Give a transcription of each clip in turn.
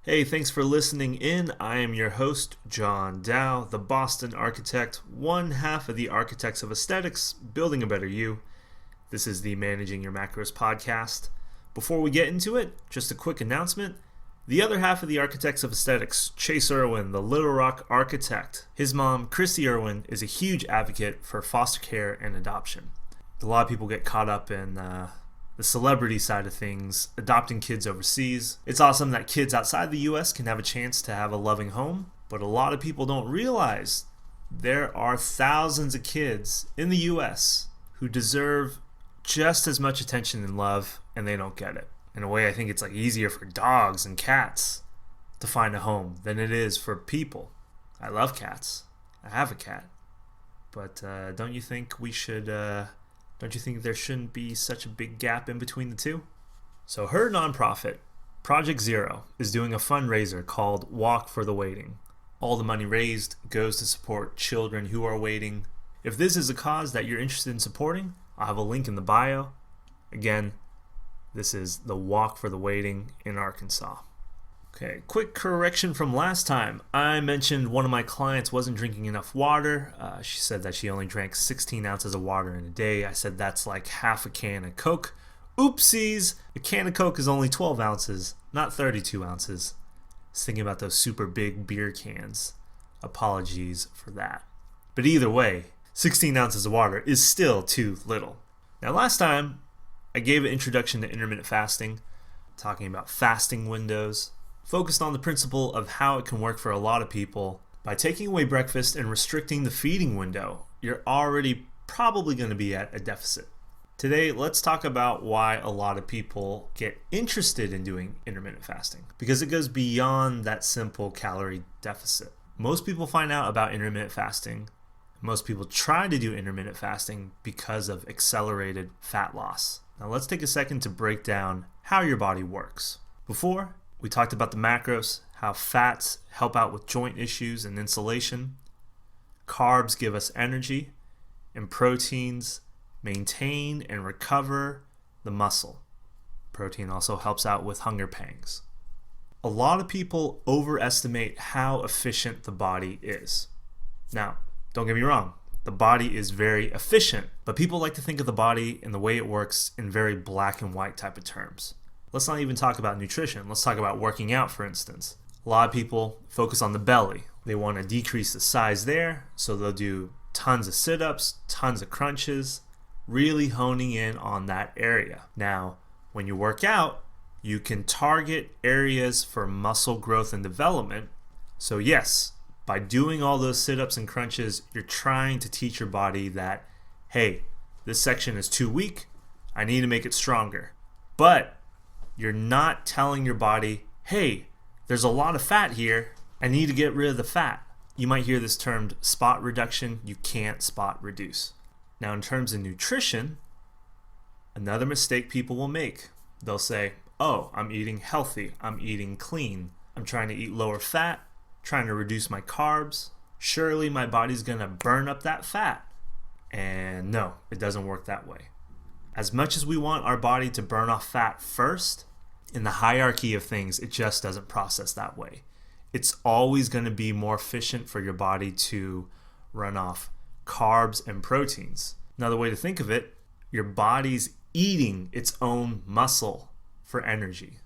Hey, thanks for listening in. I am your host, John Dow, the Boston architect, one half of the Architects of Aesthetics, building a better you. This is the Managing Your Macros podcast. Before we get into it, just a quick announcement. The other half of the Architects of Aesthetics, Chase Irwin, the Little Rock architect. His mom, Christy Irwin, is a huge advocate for foster care and adoption. A lot of people get caught up in the celebrity side of things, adopting kids overseas. It's awesome that kids outside the US can have a chance to have a loving home, but a lot of people don't realize there are thousands of kids in the US who deserve just as much attention and love, and they don't get it. In a way, I think it's easier for dogs and cats to find a home than it is for people. I love cats. I have a cat. But don't you think there shouldn't be such a big gap in between the two? So her nonprofit, Project Zero, is doing a fundraiser called Walk for the Waiting. All the money raised goes to support children who are waiting. If this is a cause that you're interested in supporting, I'll have a link in the bio. Again, this is the Walk for the Waiting in Arkansas. Okay, quick correction from last time. I mentioned one of my clients wasn't drinking enough water. She said that she only drank 16 ounces of water in a day. I said that's like half a can of Coke. Oopsies! A can of Coke is only 12 ounces, not 32 ounces. I was thinking about those super big beer cans. Apologies for that. But either way, 16 ounces of water is still too little. Now last time, I gave an introduction to intermittent fasting, talking about fasting windows. Focused on the principle of how it can work for a lot of people. By taking away breakfast and restricting the feeding window, you're already probably going to be at a deficit. Today, let's talk about why a lot of people get interested in doing intermittent fasting, because it goes beyond that simple calorie deficit. Most people find out about intermittent fasting. Most people try to do intermittent fasting because of accelerated fat loss. Now let's take a second to break down how your body works. Before, we talked about the macros, how fats help out with joint issues and insulation. Carbs give us energy, and proteins maintain and recover the muscle. Protein also helps out with hunger pangs. A lot of people overestimate how efficient the body is. Now, don't get me wrong, the body is very efficient, but people like to think of the body and the way it works in very black and white type of terms. Let's not even talk about nutrition. Let's talk about working out, for instance. A lot of people focus on the belly. They want to decrease the size there, so they'll do tons of sit-ups, tons of crunches, really honing in on that area. Now, when you work out, you can target areas for muscle growth and development. So yes, by doing all those sit-ups and crunches, you're trying to teach your body that, hey, this section is too weak, I need to make it stronger. But you're not telling your body, hey, there's a lot of fat here. I need to get rid of the fat. You might hear this termed spot reduction. You can't spot reduce. Now, in terms of nutrition, another mistake people will make. They'll say, oh, I'm eating healthy. I'm eating clean. I'm trying to eat lower fat, trying to reduce my carbs. Surely my body's going to burn up that fat. And no, it doesn't work that way. As much as we want our body to burn off fat first, in the hierarchy of things, it just doesn't process that way. It's always going to be more efficient for your body to run off carbs and proteins. Another way to think of it, your body's eating its own muscle for energy.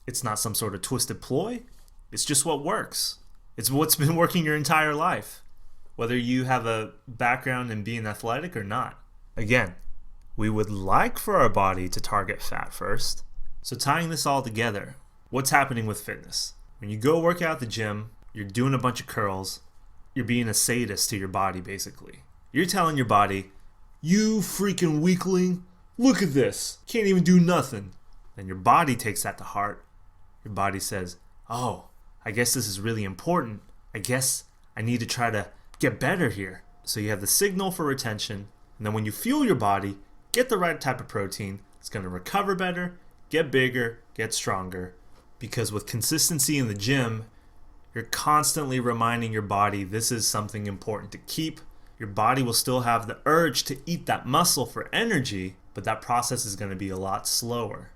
It's not some sort of twisted ploy. It's just what works. It's what's been working your entire life, whether you have a background in being athletic or not. Again, we would like for our body to target fat first. So tying this all together, what's happening with fitness? When you go work out at the gym, you're doing a bunch of curls, you're being a sadist to your body basically. You're telling your body, you freaking weakling, look at this, can't even do nothing. Then your body takes that to heart. Your body says, oh, I guess this is really important. I guess I need to try to get better here. So you have the signal for retention, and then when you fuel your body, get the right type of protein, it's going to recover better, get bigger, get stronger. Because with consistency in the gym, you're constantly reminding your body this is something important to keep. Your body will still have the urge to eat that muscle for energy, but that process is going to be a lot slower.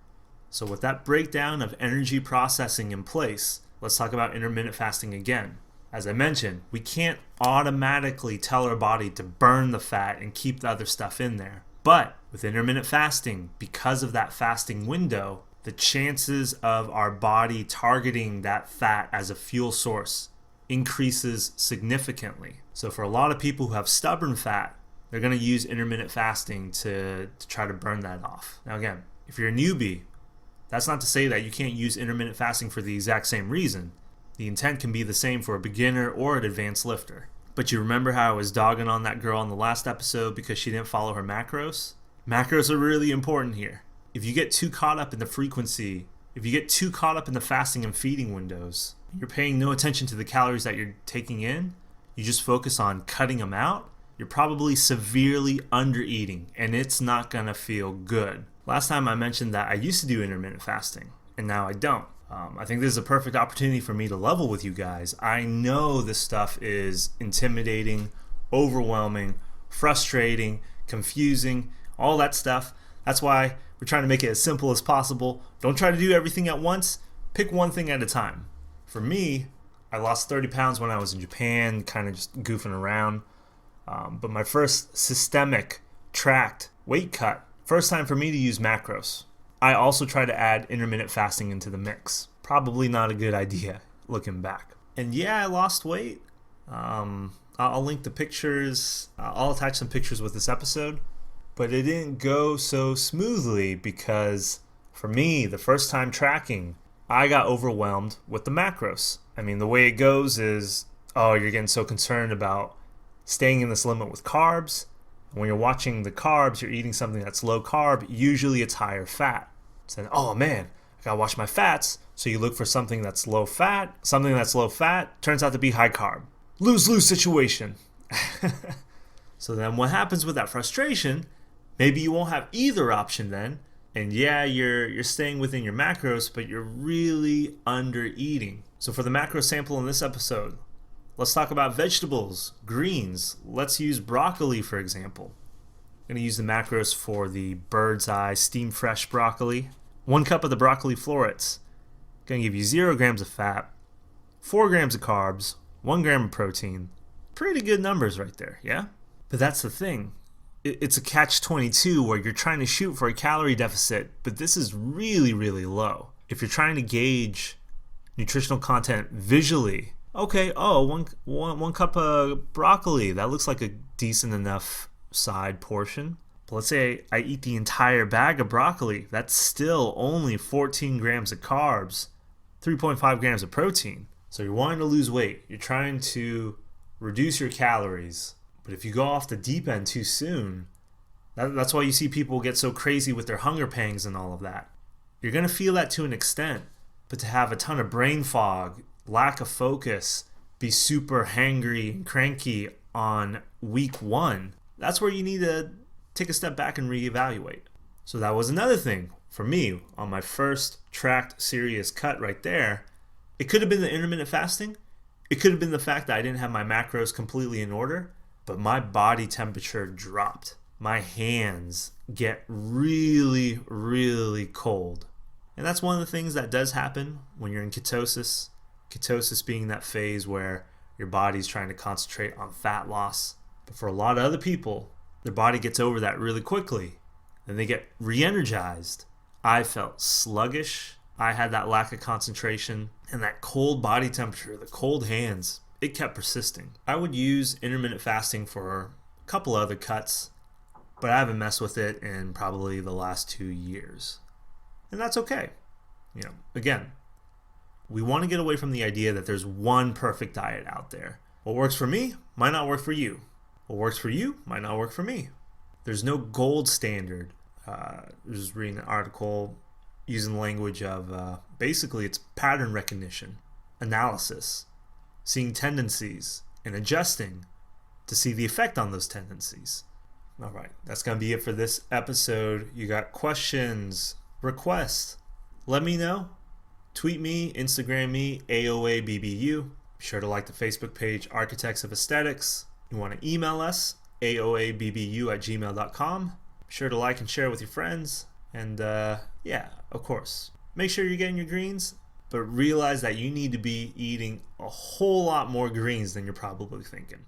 So with that breakdown of energy processing in place, let's talk about intermittent fasting again. As I mentioned, we can't automatically tell our body to burn the fat and keep the other stuff in there. But with intermittent fasting, because of that fasting window, the chances of our body targeting that fat as a fuel source increases significantly. So for a lot of people who have stubborn fat, they're going to use intermittent fasting to try to burn that off. Now again, if you're a newbie, that's not to say that you can't use intermittent fasting for the exact same reason. The intent can be the same for a beginner or an advanced lifter. But you remember how I was dogging on that girl in the last episode because she didn't follow her macros? Macros are really important here. If you get too caught up in the frequency, if you get too caught up in the fasting and feeding windows, you're paying no attention to the calories that you're taking in, you just focus on cutting them out, you're probably severely undereating, and it's not going to feel good. Last time I mentioned that I used to do intermittent fasting, and now I don't. I think this is a perfect opportunity for me to level with you guys. I know this stuff is intimidating, overwhelming, frustrating, confusing, all that stuff. That's why we're trying to make it as simple as possible. Don't try to do everything at once. Pick one thing at a time. For me, I lost 30 pounds when I was in Japan, kind of just goofing around. But my first systemic tracked weight cut, first time for me to use macros. I also try to add intermittent fasting into the mix. Probably not a good idea looking back. And yeah, I lost weight. I'll link the pictures. I'll attach some pictures with this episode. But it didn't go so smoothly because for me, the first time tracking, I got overwhelmed with the macros. I mean, the way it goes is, you're getting so concerned about staying in this limit with carbs. When you're watching the carbs, you're eating something that's low carb. Usually it's higher fat. So, oh man, I gotta watch my fats. So you look for something that's low fat. Something that's low fat turns out to be high carb. Lose-lose situation. So then what happens with that frustration, maybe you won't have either option then. And yeah, you're staying within your macros, but you're really under eating. So for the macro sample in this episode, let's talk about vegetables, greens. Let's use broccoli, for example. I'm going to use the macros for the Bird's Eye Steam Fresh broccoli. 1 cup of the broccoli florets. Going to give you 0 grams of fat, 4 grams of carbs, 1 gram of protein. Pretty good numbers right there, yeah? But that's the thing. It's a catch-22 where you're trying to shoot for a calorie deficit, but this is really, really low. If you're trying to gauge nutritional content visually, okay, one cup of broccoli, that looks like a decent enough side portion. But let's say I eat the entire bag of broccoli, that's still only 14 grams of carbs, 3.5 grams of protein. So you're wanting to lose weight, you're trying to reduce your calories, but if you go off the deep end too soon, that's why you see people get so crazy with their hunger pangs and all of that. You're going to feel that to an extent, but to have a ton of brain fog, lack of focus, be super hangry and cranky on week 1, that's where you need to take a step back and reevaluate. So that was another thing for me on my first tracked serious cut right there. It could have been the intermittent fasting. It could have been the fact that I didn't have my macros completely in order, but my body temperature dropped. My hands get really, really cold. And that's one of the things that does happen when you're in ketosis. Ketosis being that phase where your body's trying to concentrate on fat loss. But for a lot of other people, their body gets over that really quickly. Then they get re-energized. I felt sluggish. I had that lack of concentration. And that cold body temperature, the cold hands, it kept persisting. I would use intermittent fasting for a couple other cuts, but I haven't messed with it in probably the last 2 years. And that's okay. Again, we want to get away from the idea that there's one perfect diet out there. What works for me might not work for you. What works for you might not work for me. There's no gold standard. I was just reading an article using the language of basically it's pattern recognition, analysis, seeing tendencies, and adjusting to see the effect on those tendencies. All right, that's going to be it for this episode. You got questions, requests, let me know. Tweet me, Instagram me, AOABBU. Be sure to like the Facebook page, Architects of Aesthetics. You want to email us, aoabbu@gmail.com. Be sure to like and share with your friends. And yeah, of course, make sure you're getting your greens. but realize that you need to be eating a whole lot more greens than you're probably thinking.